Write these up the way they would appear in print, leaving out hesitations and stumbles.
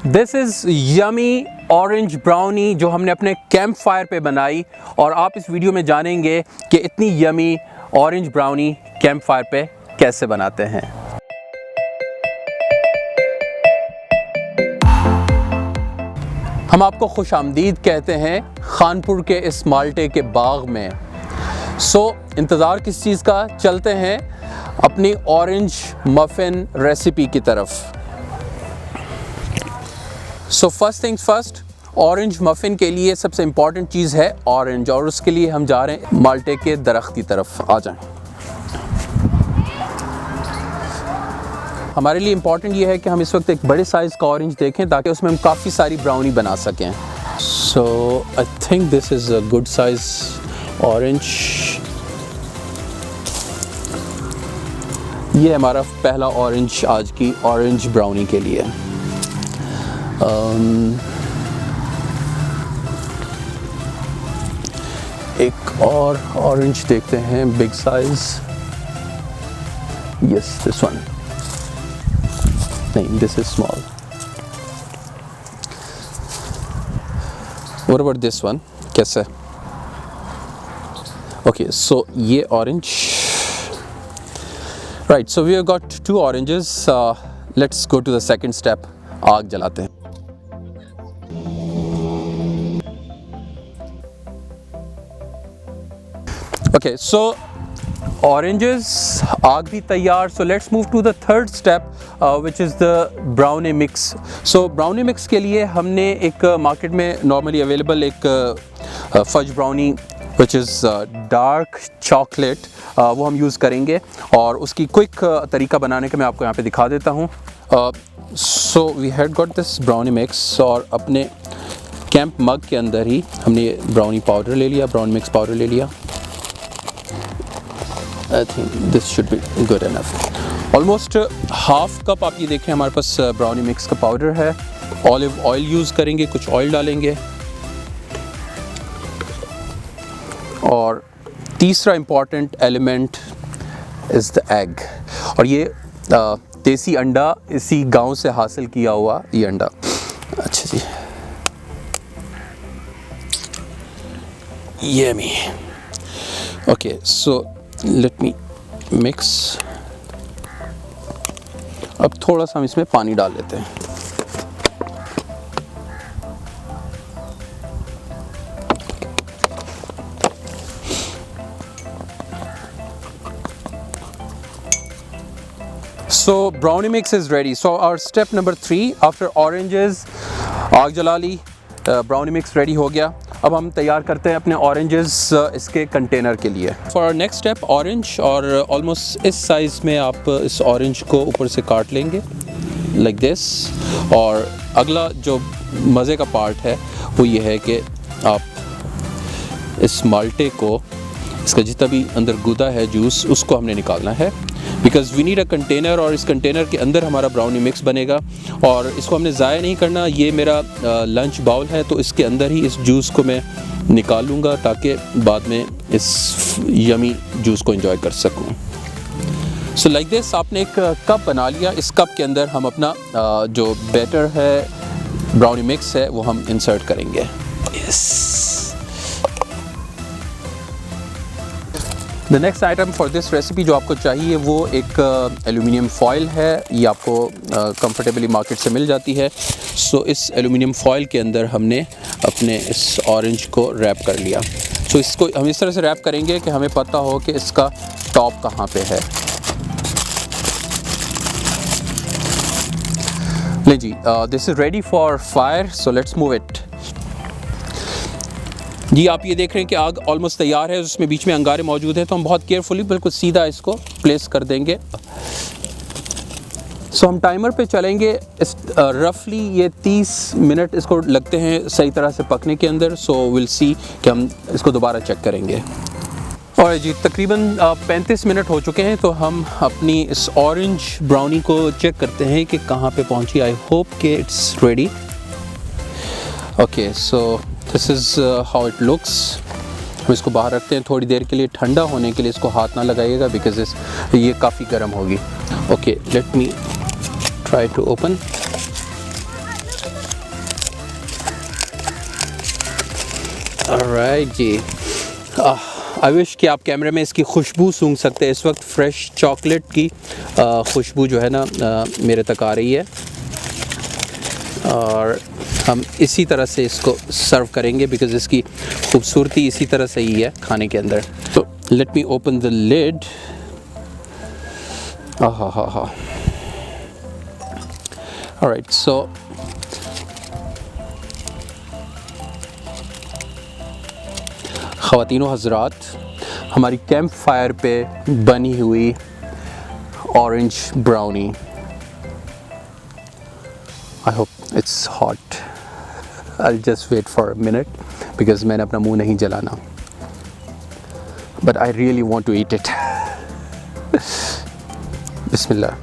This is yummy orange brownie जो हमने अपने कैंप फायर पे बनाई, और आप इस वीडियो में जानेंगे कि इतनी yummy orange brownie camp fire पे कैसे बनाते हैं। हम आपको खुश आमदीद कहते हैं खानपुर के इस माल्टे के बाग में। इंतज़ार किस चीज़ का, चलते हैं अपनी ऑरेंज मफ़िन रेसिपी की तरफ। First things first, orange muffin के लिए सबसे इम्पॉर्टेंट चीज़ है ऑरेंज, और उसके लिए हम जा रहे हैं माल्टे के दरख्त की तरफ। आ जाएं। हमारे लिए इम्पॉर्टेंट ये है कि हम इस वक्त एक बड़े साइज़ का ऑरेंज देखें ताकि उसमें हम काफ़ी सारी ब्राउनी बना सकें। I think this is a good size orange. ये हमारा पहला ऑरेंज आज की ऑरेंज ब्राउनी के लिए। एक और ऑरेंज देखते हैं, big size. Yes, this one. नहीं, this is small. What about this one? कैसे? ओके, सो ये orange. Right, so we have got 2 oranges. Let's go to the second step. आग जलाते हैं। Okay, so oranges, आग भी तैयार। So let's move to the third step, which is the brownie mix. So brownie mix के लिए हमने एक मार्केट में नॉर्मली अवेलेबल एक fudge brownie which is dark chocolate, वो हम यूज़ करेंगे, और उसकी क्विक तरीका बनाने का मैं आपको यहाँ पे दिखा देता हूँ। So we had got this brownie mix, और अपने कैंप मग के अंदर ही हमने ब्राउनी पाउडर ले लिया, ब्राउनी मिक्स पाउडर ले लिया। I think this should be good enough. Almost half cup आप ये देखें हमारे पास ब्राउनी मिक्स का पाउडर है। ऑलिव ऑयल यूज़ करेंगे, कुछ ऑयल डालेंगे, और तीसरा important element is the egg. और ये देसी अंडा, इसी गांव से हासिल किया हुआ ये अंडा। अच्छा जी, yummy. Okay, so let me mix. अब थोड़ा सा हम इसमें पानी डाल लेते हैं। So brownie mix is ready. So our step number 3 after oranges, आग जला ली, ब्राउनी मिक्स रेडी हो गया। अब हम तैयार करते हैं अपने ऑरेंजेस इसके कंटेनर के लिए। For our next step orange, और ऑलमोस्ट इस साइज़ में आप इस ऑरेंज को ऊपर से काट लेंगे लाइक दिस। और अगला जो मज़े का पार्ट है वो ये है कि आप इस माल्टे को, इसका जितना भी अंदर गुदा है जूस, उसको हमने निकालना है, because we need a container, और इस कंटेनर के अंदर हमारा ब्राउनी मिक्स बनेगा। और इसको हमने ज़ाया नहीं करना। ये मेरा लंच बाउल है, तो इसके अंदर ही इस जूस को मैं निकालूंगा ताकि बाद में इस यमी जूस को एंजॉय कर सकूं। सो लाइक दिस, आपने एक कप बना लिया। इस कप के अंदर हम अपना जो बैटर है, ब्राउनी मिक्स है, वो हम इंसर्ट करेंगे। The next item for this recipe जो आपको चाहिए वो एक एल्यूमिनियम फॉयल है। ये आपको कंफर्टेबली मार्केट से मिल जाती है। सो इस एल्यूमिनियम फॉयल के अंदर हमने अपने इस ऑरेंज को रैप कर लिया। सो इसको हम इस तरह से रैप करेंगे कि हमें पता हो कि इसका टॉप कहाँ पे है। ले जी, this is ready for fire. So let's move it. जी, आप ये देख रहे हैं कि आग ऑलमोस्ट तैयार है, उसमें बीच में अंगारे मौजूद हैं, तो हम बहुत केयरफुली बिल्कुल सीधा इसको प्लेस कर देंगे। सो हम टाइमर पे चलेंगे। इस रफली ये 30 मिनट इसको लगते हैं सही तरह से पकने के अंदर। सो विल सी कि हम इसको दोबारा चेक करेंगे। और जी, तकरीबन 35 मिनट हो चुके हैं, तो हम अपनी इस ऑरेंज ब्राउनी को चेक करते हैं कि कहाँ पे पहुँची। आई होप कि it's ready. Okay, so this is how it looks. हम इसको बाहर रखते हैं थोड़ी देर के लिए, ठंडा होने के लिए। इसको हाथ ना लगाइएगा बिकॉज ये काफ़ी गर्म होगी। Okay, let me try to open. Alright जी। आई विश कि आप कैमरे में इसकी खुशबू सूंघ सकते हैं। इस वक्त फ्रेश चॉकलेट की खुशबू जो है ना मेरे तक आ रही है, और हम इसी तरह से इसको सर्व करेंगे बिकॉज़ इसकी खूबसूरती इसी तरह से ही है खाने के अंदर। तो let me open the lid. हा। ऑलराइट, सो ख़वातीनो हज़रात, हमारी कैंप फायर पे बनी हुई orange brownie. I hope it's hot. I just wait for a minute because मैंने अपना मुंह नहीं जलाना, but I really want to eat it. बिस्मिल्लाह।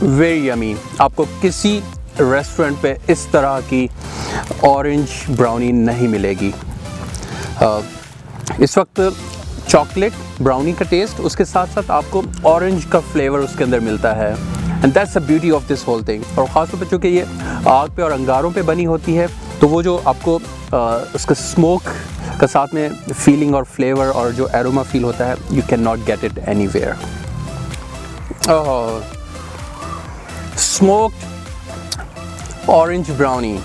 Very yummy. आपको किसी रेस्टोरेंट पे इस तरह की ऑरेंज ब्राउनी नहीं मिलेगी। इस वक्त चॉकलेट ब्राउनी का टेस्ट, उसके साथ साथ आपको ऑरेंज का फ्लेवर उसके अंदर मिलता है, and that's the beauty of this whole thing. और ख़ासतौर पर चूँकि ये आग पे और अंगारों पे बनी होती है, तो वो जो आपको उसका स्मोक का साथ में फीलिंग और फ्लेवर और जो एरोमा फील होता है, you can not get it anywhere. Smoked orange brownie.